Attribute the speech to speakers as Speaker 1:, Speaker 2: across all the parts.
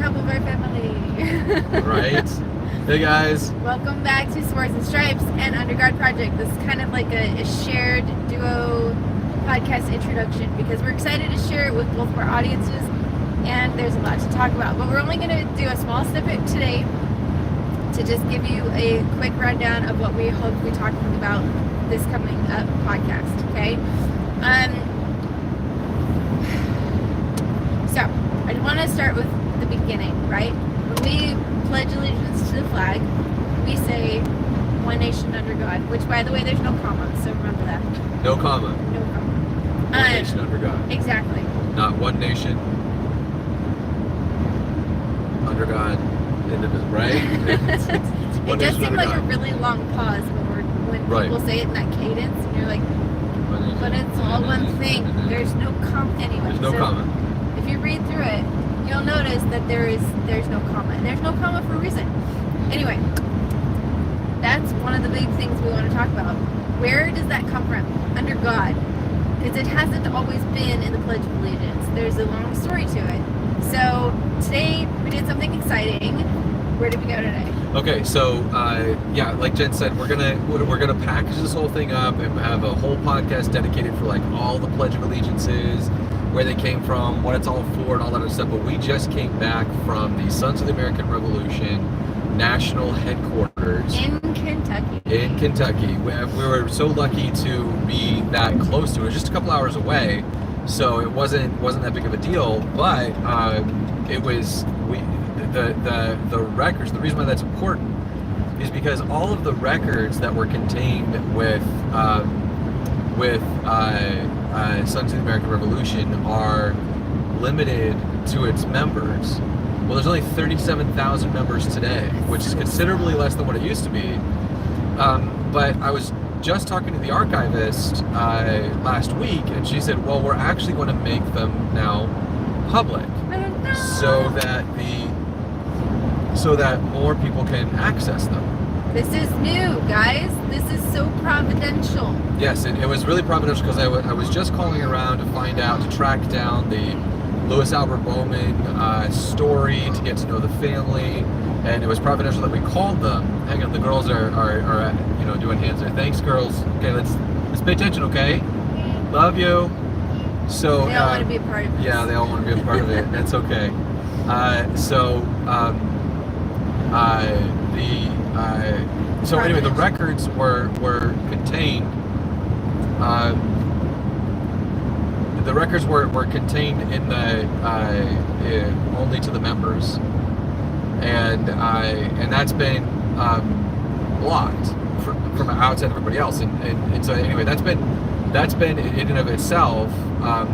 Speaker 1: top of our family.
Speaker 2: Right? Hey guys.
Speaker 1: Welcome back to Swords and Stripes and Underguard Project. This is kind of like a shared duo podcast introduction because we're excited to share it with both of our audiences, and there's a lot to talk about. But we're only going to do a small snippet today to just give you a quick rundown of what we hope to be talking about this coming up podcast, okay? So, I want to start with the beginning, right? When we pledge allegiance to the flag, we say one nation under God, which, by the way, there's no comma, so remember that.
Speaker 2: No comma.
Speaker 1: No comma.
Speaker 2: One nation under God.
Speaker 1: Exactly.
Speaker 2: Not one nation under God, indivisible, right?
Speaker 1: It does seem like a really long pause when people say it in that cadence, and you're like, but it's all one thing. There's no comma anyway.
Speaker 2: There's no comma.
Speaker 1: If you read through it, you'll notice that there's no comma, and there's no comma for a reason. Anyway, that's one of the big things we want to talk about. Where does that come from? Under God. Because it hasn't always been in the Pledge of Allegiance. There's a long story to it. So today we did something exciting. Where did we go today?
Speaker 2: Okay, so yeah, like Jen said, we're gonna package this whole thing up and have a whole podcast dedicated for like all the Pledge of Allegiances, where they came from, what it's all for, and all that other stuff. But we just came back from the Sons of the American Revolution national headquarters
Speaker 1: in Kentucky.
Speaker 2: We were so lucky to be that close to it. It was just a couple hours away, so it wasn't that big of a deal. But it was the records. The reason why that's important is because all of the records that were contained with Sons of the American Revolution are limited to its members. Well, there's only 37,000 members today, which is considerably less than what it used to be. But I was just talking to the archivist last week, and she said, well, we're actually going to make them now public so that more people can access them.
Speaker 1: This is new, guys. This is so providential.
Speaker 2: Yes, it was really providential because I was just calling around to find out, to track down the Louis Albert Bowman story, to get to know the family, and it was providential that we called them. Hang on, the girls are doing hands there. Thanks, girls. Okay, let's pay attention, okay? Love you. So
Speaker 1: they all want to be a part of it.
Speaker 2: Yeah, they all want to be a part of it. That's okay. Anyway, the records were contained. The records were contained in the only to the members, and that's been blocked from outside everybody else. And so anyway, that's been in and of itself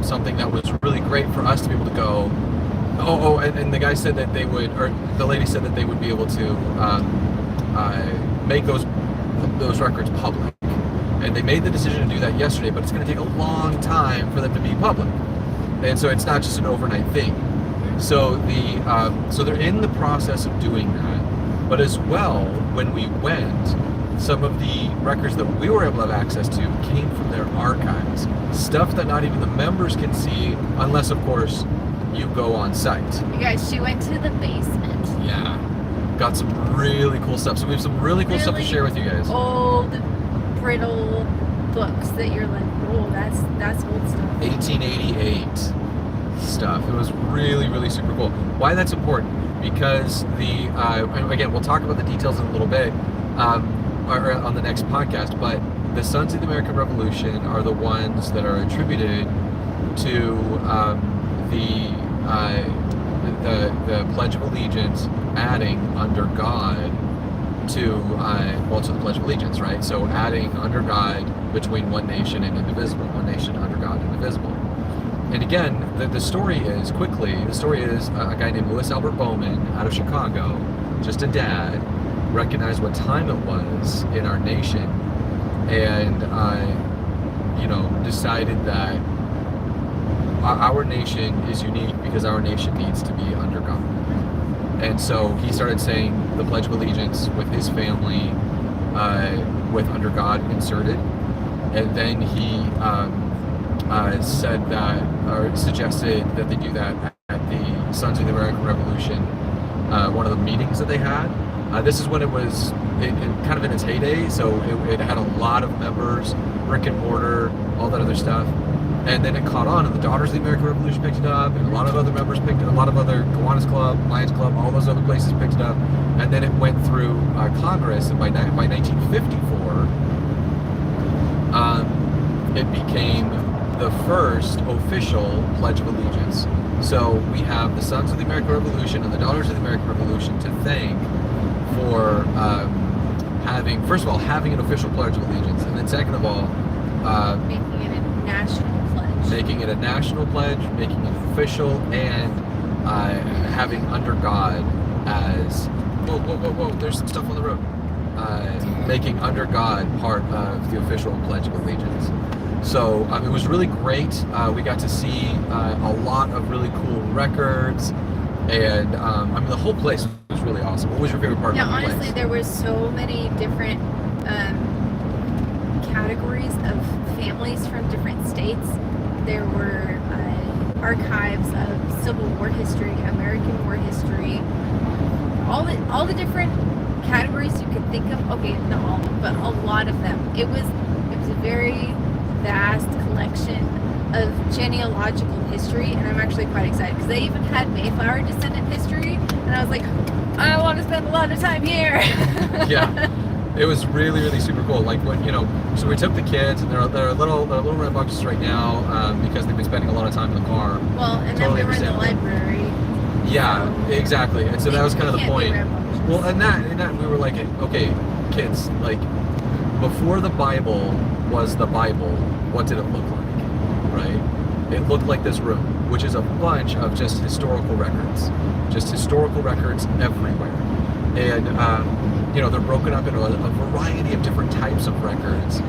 Speaker 2: something that was really great for us to be able to go. And the guy said that they would, or the lady said that they would be able to make those records public. And they made the decision to do that yesterday, but it's going to take a long time for them to be public. And so it's not just an overnight thing. So they're in the process of doing that. But as well, when we went, some of the records that we were able to have access to came from their archives. Stuff that not even the members can see, unless, of course, you go on site.
Speaker 1: You guys, she went to the basement.
Speaker 2: Yeah. Got some really cool stuff. So we have some really cool stuff to share with you guys.
Speaker 1: Old, brittle books that you're like, oh, that's old stuff.
Speaker 2: 1888 stuff. It was really, really super cool. Why that's important? Because again, we'll talk about the details in a little bit or on the next podcast, but the Sons of the American Revolution are the ones that are attributed to the Pledge of Allegiance adding under God to the Pledge of Allegiance, right? So adding under God between one nation and indivisible, one nation under God, indivisible. And again, the story is a guy named Louis Albert Bowman out of Chicago, just a dad, recognized what time it was in our nation, and decided that our nation is unique because our nation needs to be under God. And so he started saying the Pledge of Allegiance with his family, with under God inserted. And then he said that, or suggested that they do that at the Sons of the American Revolution one of the meetings that they had. This is when it was kind of in its heyday, so it had a lot of members, brick and mortar, all that other stuff. And then it caught on, and the Daughters of the American Revolution picked it up, and a lot of other members picked it up, a lot of other Kiwanis Club, Lions Club, all those other places picked it up. And then it went through Congress, and by 1954, it became the first official Pledge of Allegiance. So we have the Sons of the American Revolution and the Daughters of the American Revolution to thank for first of all, having an official Pledge of Allegiance, and then second of all,
Speaker 1: making it a national pledge.
Speaker 2: Making it a national pledge, making it official, and having under God as whoa, there's some stuff on the road. Making under God part of the official Pledge of Allegiance. So it was really great. We got to see a lot of really cool records, and the whole place was really awesome. What was your favorite part of the place?
Speaker 1: Honestly, there were so many different categories of families from different states. There were archives of Civil War history, American War history, all the different categories you could think of. Okay, not all, but a lot of them. It was a very vast collection of genealogical history, and I'm actually quite excited because they even had Mayflower descendant history, and I was like, I want to spend a lot of time here.
Speaker 2: Yeah, it was really, really super cool. Like when so we took the kids, and they're little rambunctious right now because they've been spending a lot of time in the car.
Speaker 1: Well, and totally then we were in the library.
Speaker 2: Yeah, so exactly. And so that was kind of the point. Well, and that we were like, okay, kids, like before the Bible was the Bible, what did it look like? Right? It looked like this room, which is a bunch of just historical records everywhere. And they're broken up into a variety of different types of records.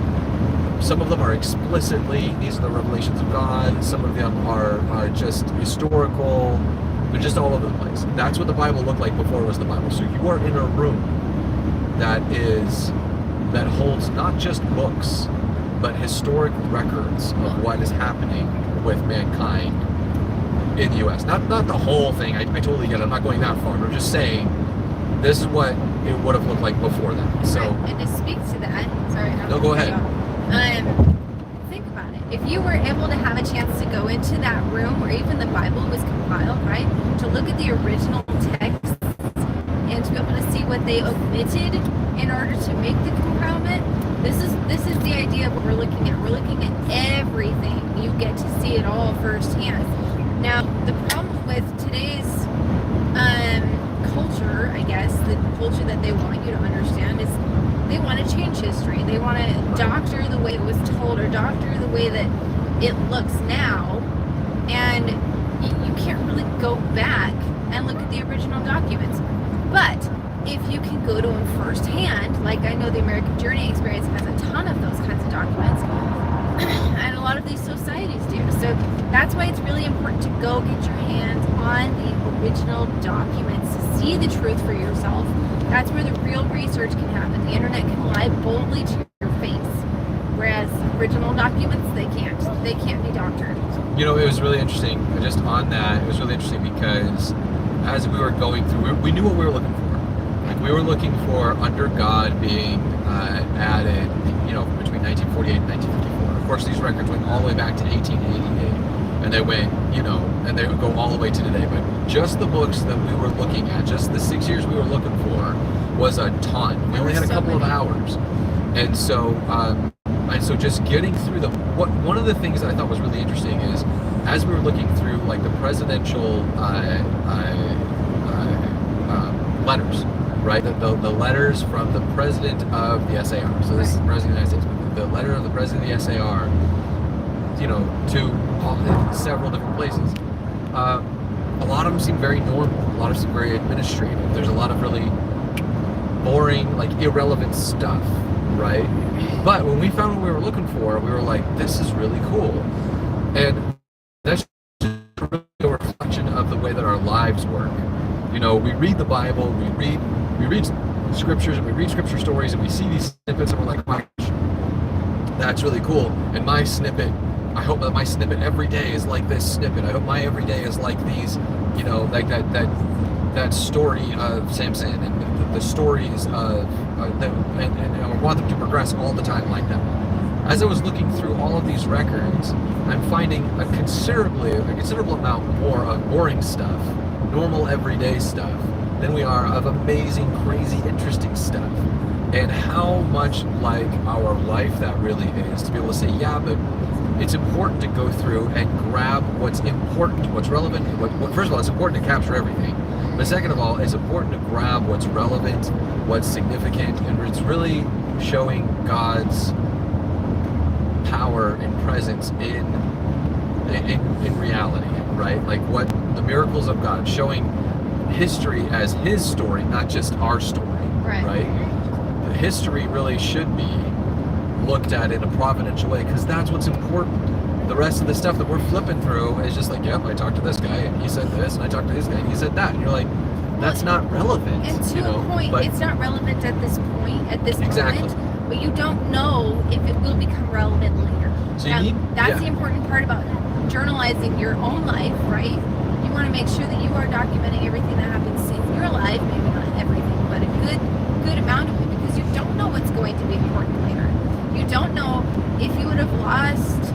Speaker 2: Some of them are explicitly, these are the revelations of God. Some of them are just historical. They're just all over the place. That's what the Bible looked like before it was the Bible. So you are in a room that holds not just books, but historic records of what is happening with mankind in the U.S. Not the whole thing. I totally get it. I'm not going that far. But I'm just saying this is what it would have looked like before that. So,
Speaker 1: and to speak to that, sorry.
Speaker 2: No, go ahead.
Speaker 1: Think about it. If you were able to have a chance to go into that room where even the Bible was compiled, right, to look at the original text and to be able to see what they omitted in order to make the compilement, this is the idea of what we're looking at. We're looking at everything. You get to see it all firsthand. Now, the problem with today's culture, I guess, the culture that they want you to understand is they want to change history. They want to doctor the way it was told or doctor the way that it looks now. And you can't really go back and look at the original documents. But if you can go to them firsthand, like I know the American Journey Experience has a ton of those kinds of documents, and a lot of these societies do. So that's why it's really important to go get your hands on the original documents to see the truth for yourself. That's where the real research can happen. The internet can lie boldly to your face, whereas original documents, they can't be doctored.
Speaker 2: It was really interesting. Just on that, it was really interesting because as we were going through, we knew what we were looking for. Like we were looking for under God being added, between 1948 and 1954. Of course, these records went all the way back to 1888, and they went, and they would go all the way to today. But just the books that we were looking at, just the 6 years we were looking for, was a ton. We only had a couple of hours, and so just getting through one of the things that I thought was really interesting is as we were looking through like the presidential letters, right? The letters from the president of the SAR. So this is the president of the United States. The letter of the president of the SAR, to several different places. A lot of them seem very normal. A lot of them seem very administrative. There's a lot of really boring, like irrelevant stuff, right? But when we found what we were looking for, we were like, this is really cool. And that's just really a reflection of the way that our lives work. We read the Bible, we read scriptures, and we read scripture stories, and we see these snippets, and we're like, my gosh, that's really cool. And my snippet, I hope that my snippet every day is like this snippet. I hope my every day is like these, like that that story of Samson and the stories of and I want them to progress all the time like that. As I was looking through all of these records, I'm finding a considerable amount more of boring stuff, normal everyday stuff, than we are of amazing, crazy, interesting stuff. And how much like our life that really is, to be able to say, yeah, but it's important to go through and grab what's important, what's relevant. First of all, it's important to capture everything. But second of all, it's important to grab what's relevant, what's significant, and it's really showing God's power and presence in reality, right? Like what the miracles of God, showing history as His story, not just our story, right? The history really should be looked at in a providential way, because that's what's important. The rest of the stuff that we're flipping through is just like, yep, I talked to this guy and he said this, and I talked to this guy and he said that, and you're like, that's not relevant.
Speaker 1: And to a point, it's not relevant at this point, at this
Speaker 2: exactly.
Speaker 1: moment, but you don't know if it will become relevant later.
Speaker 2: So
Speaker 1: that's the important part about journalizing your own life, right? You want to make sure that you are documenting everything that happens in your life, maybe not everything, but a good amount of it, because you don't know what's going to be important later. You don't know if you would have lost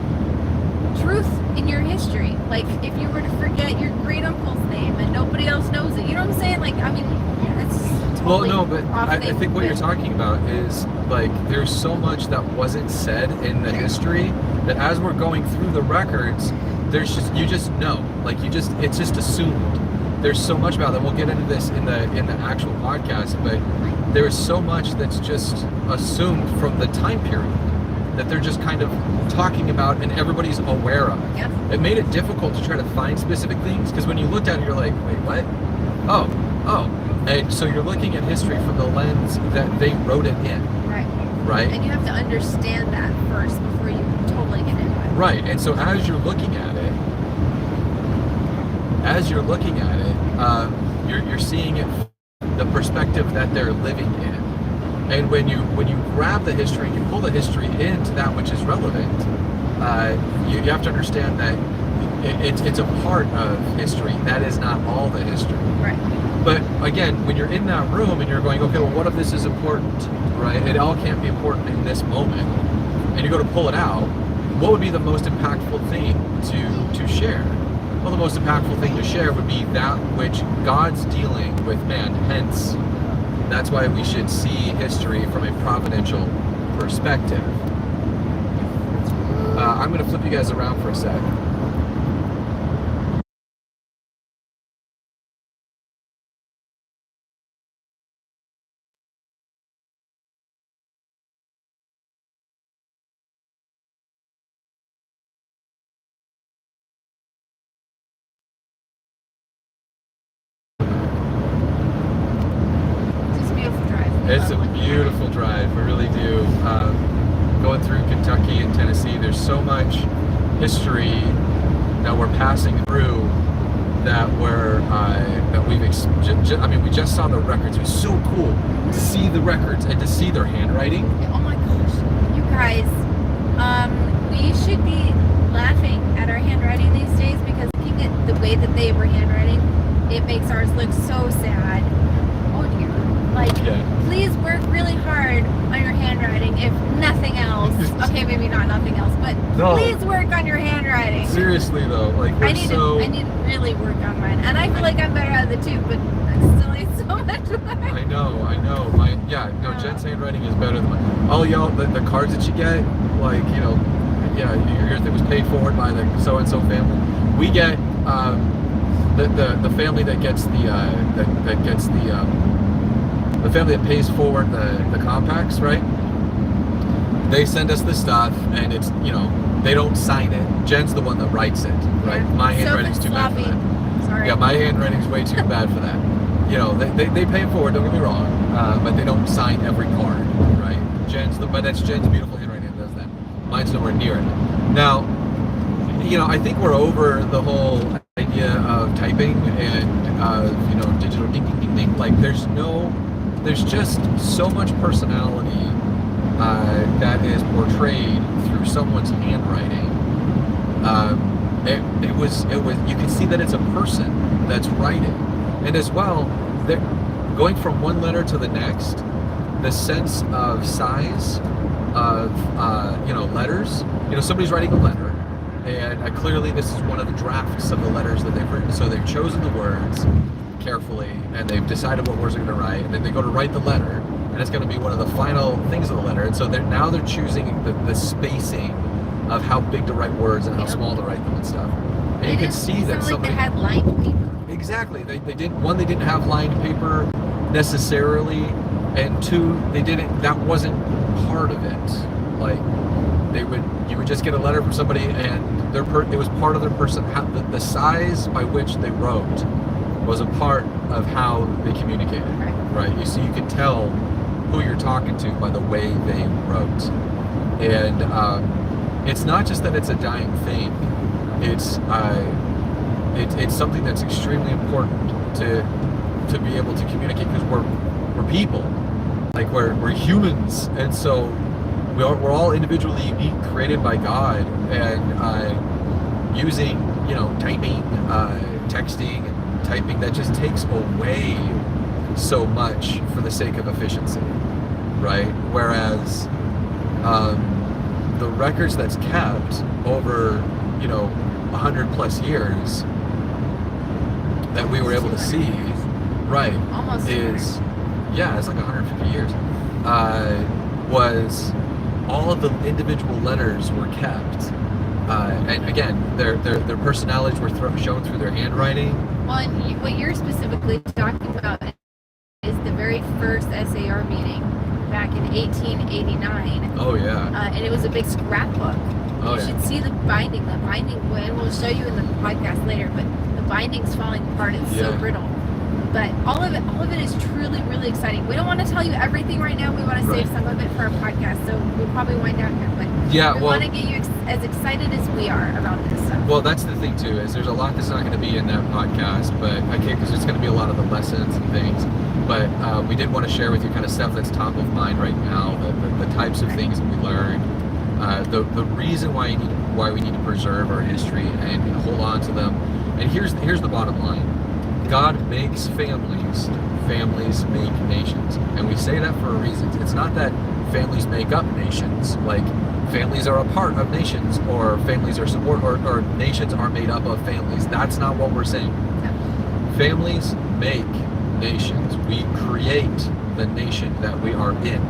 Speaker 1: truth in your history. Like if you were to forget your great uncle's name and nobody else knows it. You know what I'm saying? Like, I mean, it's totally
Speaker 2: I think what you're talking about is like there's so much that wasn't said in the history that as we're going through the records, you just know. Like it's just assumed. There's so much about that. We'll get into this in the actual podcast, but there's so much that's just assumed from the time period that they're just kind of talking about and everybody's aware of.
Speaker 1: Yeah.
Speaker 2: It made it difficult to try to find specific things, because when you looked at it, you're like, wait, what? Oh. And so you're looking at history from the lens that they wrote it in. Right?
Speaker 1: And you have to understand that first before you totally get into it.
Speaker 2: Right. And so as you're looking at it, you're seeing it the perspective that they're living in. And when you grab the history and you pull the history into that which is relevant, you have to understand that it's a part of history. That is not all the history.
Speaker 1: Right.
Speaker 2: But again, when you're in that room and you're going, okay, well, what if this is important, right? It all can't be important in this moment. And you go to pull it out, what would be the most impactful thing to share? Well, the most impactful thing to share would be that which God's dealing with man. Hence, that's why we should see history from a providential perspective. I'm going to flip you guys around for a sec. It's a beautiful drive, we really do. Going through Kentucky and Tennessee, there's so much history that we're passing through that we just saw the records. It was so cool to see the records and to see their handwriting.
Speaker 1: Oh my gosh, you guys, we should be laughing at our handwriting these days, because looking at the way that they were handwriting, it makes ours look so sad. Oh dear. Like, please work really hard on your handwriting, if nothing else. Okay, maybe not nothing else, but please work on your handwriting.
Speaker 2: Seriously though, like
Speaker 1: I need to really work on mine, and I feel like I'm better at the two, but I still need so much more.
Speaker 2: I know. Jen's handwriting is better than mine. All y'all, the cards that you get, like your thing was paid forward by the so and so family. We get the family that gets the family that pays forward the compacts, right? They send us the stuff, and it's, they don't sign it. Jen's the one that writes it, right?
Speaker 1: Yeah.
Speaker 2: My handwriting's too bad for that.
Speaker 1: Sorry.
Speaker 2: Yeah, my handwriting's way too bad for that. They pay it forward, don't get me wrong, but they don't sign every card, right? But that's Jen's beautiful handwriting that does that. Mine's nowhere near it. Now, I think we're over the whole idea of typing and digital ding ding ding ding. Like there's just so much personality that is portrayed through someone's handwriting. It was you can see that it's a person that's writing, And as well, going from one letter to the next, the sense of size of letters. Somebody's writing a letter, and clearly this is one of the drafts of the letters that they've written. So they've chosen the words carefully, and they've decided what words they're going to write, and then they go to write the letter, and it's going to be one of the final things of the letter. And so they're choosing the spacing of how big to write words and how small to write them and stuff. And you can see that somebody,
Speaker 1: they had lined paper.
Speaker 2: Exactly. They didn't have lined paper necessarily, and two, that wasn't part of it. Like, you would just get a letter from somebody, and it was part of their person. The size by which they wrote was a part of how they communicated, right? You could tell who you're talking to by the way they wrote. And it's not just that it's a dying thing. It's something that's extremely important to be able to communicate, because we're people, like we're humans, and so we're all individually unique, created by God, and using typing, texting, and typing, that just takes away so much for the sake of efficiency, right? Whereas the records that's kept over 100 plus years that we were able to see, right,
Speaker 1: almost
Speaker 2: it's like 150 years, was all of the individual letters were kept, and again, their personalities were shown through their handwriting.
Speaker 1: Well, and what you're specifically talking about is the very first SAR meeting back in 1889.
Speaker 2: Oh yeah.
Speaker 1: And it was a big scrapbook.
Speaker 2: Oh,
Speaker 1: you should see the binding. The binding, and we'll show you in the podcast later, but the binding's falling apart. It's so brittle. But all of it is truly, really exciting. We don't want to tell you everything right now. We want to save some of it for our podcast, so we'll probably wind down here. But we want to get you as excited as we are about this stuff.
Speaker 2: Well, that's the thing too, is there's a lot that's not going to be in that podcast, but because it's going to be a lot of the lessons and things. But we did want to share with you kind of stuff that's top of mind right now, the types of things that we learned, the reason why we need to preserve our history and hold on to them. And here's the bottom line. God makes families. Families make nations. And we say that for a reason. It's not that families make up nations. Like, families are a part of nations, or families are support, or nations are made up of families. That's not what we're saying. Families make nations. We create the nation that we are in.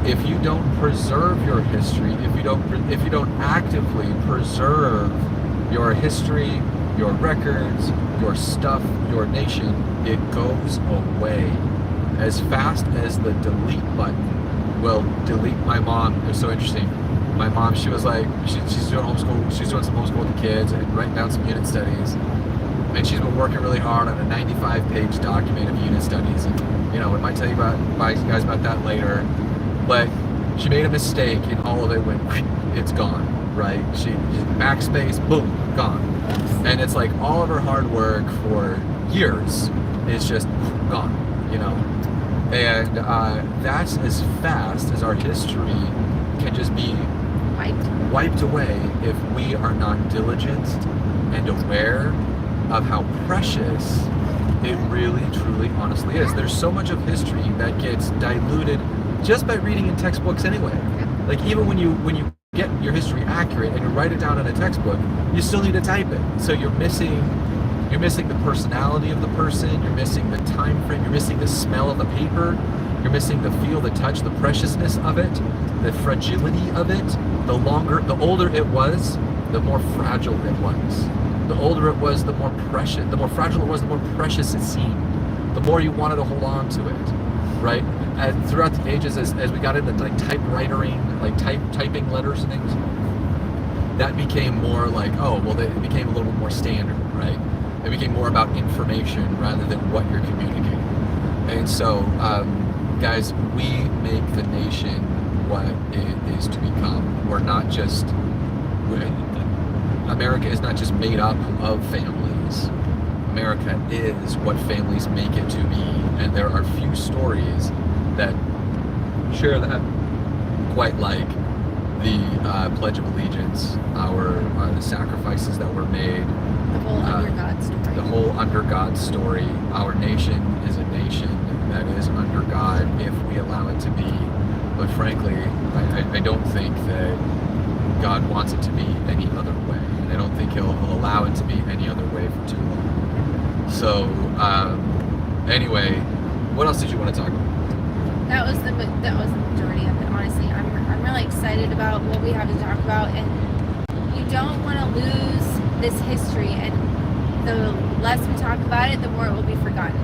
Speaker 2: If you don't preserve your history, if you don't actively preserve your history, your records, your stuff, your nation, it goes away. As fast as the delete button will delete. My mom, it was so interesting. My mom, she was like, she's doing homeschool, she's doing some homeschool with the kids and writing down some unit studies. And she's been working really hard on a 95-page document of unit studies. And, we might tell you guys about that later. But she made a mistake, and all of it went, it's gone, right? She backspace, boom, gone. And it's like all of her hard work for years is just gone, And that's as fast as our history can just be wiped away if we are not diligent and aware of how precious it really, truly, honestly is. There's so much of history that gets diluted just by reading in textbooks anyway. Like, even when you get your history accurate and you write it down in a textbook, you still need to type it. So you're missing the personality of the person, you're missing the time frame, you're missing the smell of the paper, you're missing the feel, the touch, the preciousness of it, the fragility of it. The older it was, the more fragile it was. The older it was, the more fragile it was, the more precious it seemed. The more you wanted to hold on to it, right? And throughout the ages, as we got into like typewritering, like typing letters and things, that became more like, it became a little bit more standard, right? It became more about information rather than what you're communicating. And so, guys, we make the nation what it is to become. We're not just, America is not just made up of families. America is what families make it to be. And there are few stories that share that quite like the Pledge of Allegiance, the sacrifices that were made,
Speaker 1: The whole under God story.
Speaker 2: The whole under God story. Our nation is a nation that is under God if we allow it to be. But frankly, I don't think that God wants it to be any other way. And I don't think he'll allow it to be any other way for too long. So, anyway, what else did you want to talk about?
Speaker 1: That was the majority of it, honestly. I'm really excited about what we have to talk about, and you don't want to lose this history, and the less we talk about it, the more it will be forgotten.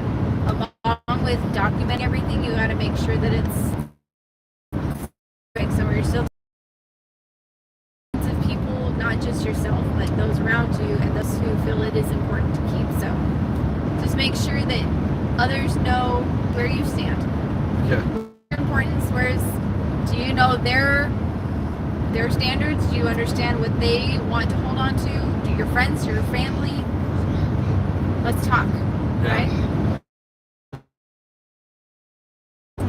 Speaker 1: Along with documenting everything, you got to make sure that it's so you're still of people, not just yourself, but those around you and those who feel it is important to keep. So just make sure that others know where you stand.
Speaker 2: Yeah.
Speaker 1: Importance. Do you know their standards? Do you understand what they want to hold on to? Do your friends, your family? Let's talk, right?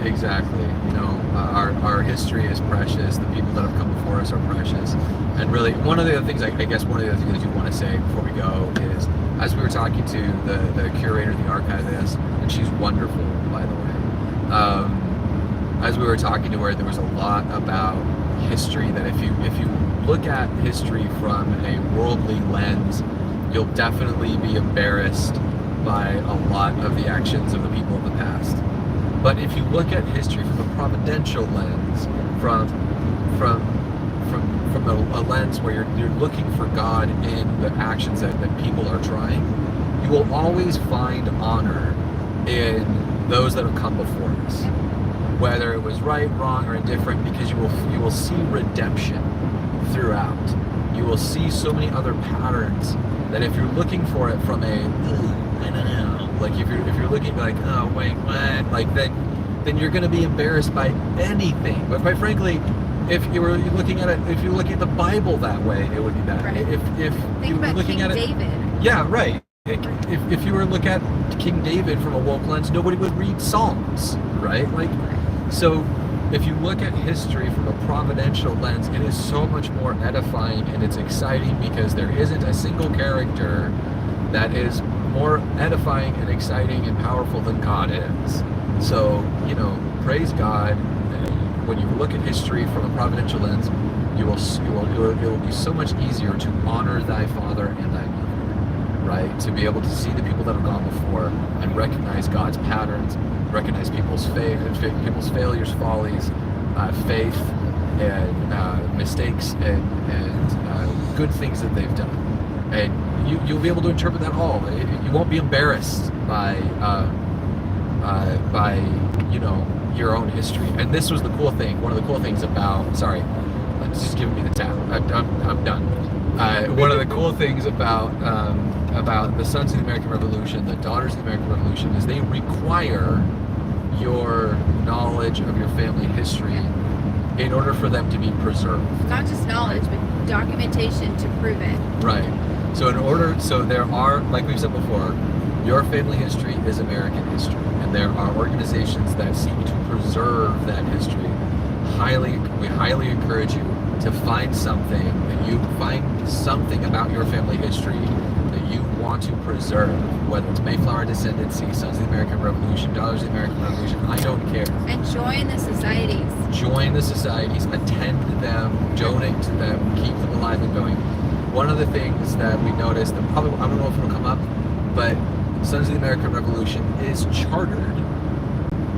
Speaker 2: Exactly. You know, our history is precious. The people that have come before us are precious. And really, one of the other things, I guess one of the other things that you want to say before we go is, as we were talking to the curator, the archivist, and she's wonderful, by the way. As we were talking to her, there was a lot about history that if you look at history from a worldly lens, you'll definitely be embarrassed by a lot of the actions of the people of the past. But if you look at history from a providential lens, from a lens where you're looking for God in the actions that people are trying, you will always find honor in those that have come before us, whether it was right, wrong, or indifferent, because you will see redemption throughout. You will see so many other patterns that if you're looking for it from a I don't know, like if you're looking like, oh wait, what, like then you're going to be embarrassed by anything. But quite frankly, if you were looking at it, if you're looking at the Bible that way, it would be bad.
Speaker 1: Right.
Speaker 2: If you were looking
Speaker 1: King
Speaker 2: at it,
Speaker 1: David.
Speaker 2: yeah, right. If you were to look at King David from a woke lens, nobody would read Psalms, right? Like, so if you look at history from a providential lens, it is so much more edifying and it's exciting because there isn't a single character that is more edifying and exciting and powerful than God is. So, you know, praise God. When you look at history from a providential lens, it will be so much easier to honor thy father and thy mother, right? To be able to see the people that have gone before and recognize God's patterns, recognize people's failures, follies, faith, and mistakes, and good things that they've done. And you'll be able to interpret that all. You won't be embarrassed by you know, your own history. And this was the cool thing. One of the cool things about, sorry, it's just giving me the tap. I'm done. One of the cool things about the Sons of the American Revolution, the Daughters of the American Revolution, is they require your knowledge of your family history in order for them to be preserved.
Speaker 1: Not just knowledge, but documentation to prove it.
Speaker 2: Right. So there are, like we've said before, your family history is American history, and there are organizations that seek to preserve that history. We highly encourage you to find something about your family history that you want to preserve, whether it's Mayflower Descendancy, Sons of the American Revolution, Daughters of the American Revolution, I don't care.
Speaker 1: And join the societies.
Speaker 2: Join the societies, attend them, donate to them, keep them alive and going. One of the things that we noticed, and probably, I don't know if it'll come up, but Sons of the American Revolution is chartered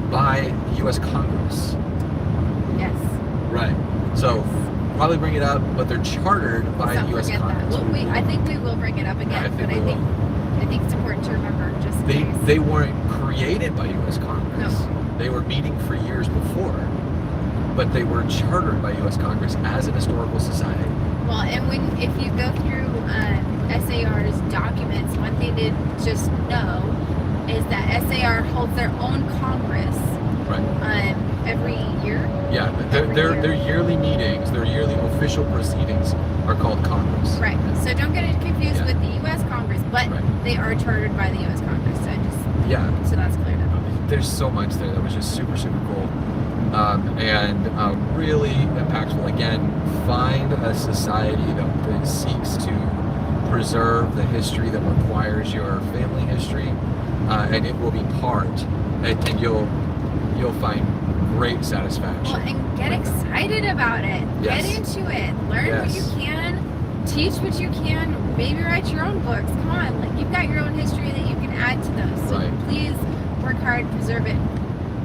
Speaker 2: by the U.S. Congress.
Speaker 1: Yes.
Speaker 2: Right. So, probably bring it up, but they're chartered by the U.S. Congress.
Speaker 1: Well, I think we will bring it up again, I think it's important to remember just in case.
Speaker 2: They weren't created by U.S. Congress.
Speaker 1: No.
Speaker 2: They were meeting for years before, but they were chartered by U.S. Congress as an historical society.
Speaker 1: Well, and if you go through SAR's documents, one thing to just know is that SAR holds their own Congress.
Speaker 2: Right.
Speaker 1: Every year.
Speaker 2: Yeah, their yearly meetings, their yearly official proceedings are called Congress.
Speaker 1: Right. So don't get it confused with the U.S. Congress, but they are chartered by the U.S. Congress. So that's cleared up.
Speaker 2: There's so much there that was just super, super cool. And really impactful. Again, find a society that seeks to preserve the history that requires your family history, and it will be part, and you'll find great satisfaction.
Speaker 1: Well, and get
Speaker 2: with that.
Speaker 1: excited about it.
Speaker 2: Yes.
Speaker 1: Get into it. Learn what
Speaker 2: Yes.
Speaker 1: you can. Teach what you can. Maybe write your own books. Come on, like you've got your own history that you can add to those. So
Speaker 2: Right.
Speaker 1: please work hard, preserve it.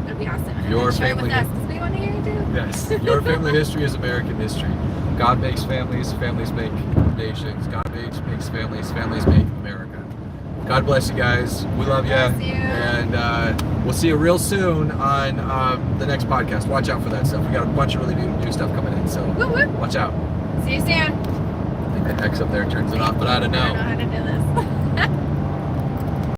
Speaker 1: It'll be awesome. And
Speaker 2: Your
Speaker 1: then share it with
Speaker 2: family-
Speaker 1: us because we want to hear it too.
Speaker 2: Yes, your family history is American history. God makes families, families make nations. God makes families, families make America. God bless you guys. We love you.
Speaker 1: Bless you.
Speaker 2: And we'll see you real soon on the next podcast. Watch out for that stuff. We got a bunch of really new stuff coming in, so
Speaker 1: Woo woo.
Speaker 2: watch out.
Speaker 1: See you soon.
Speaker 2: I think that X up there turns it off, but I don't
Speaker 1: I
Speaker 2: know.
Speaker 1: don't know how to do this.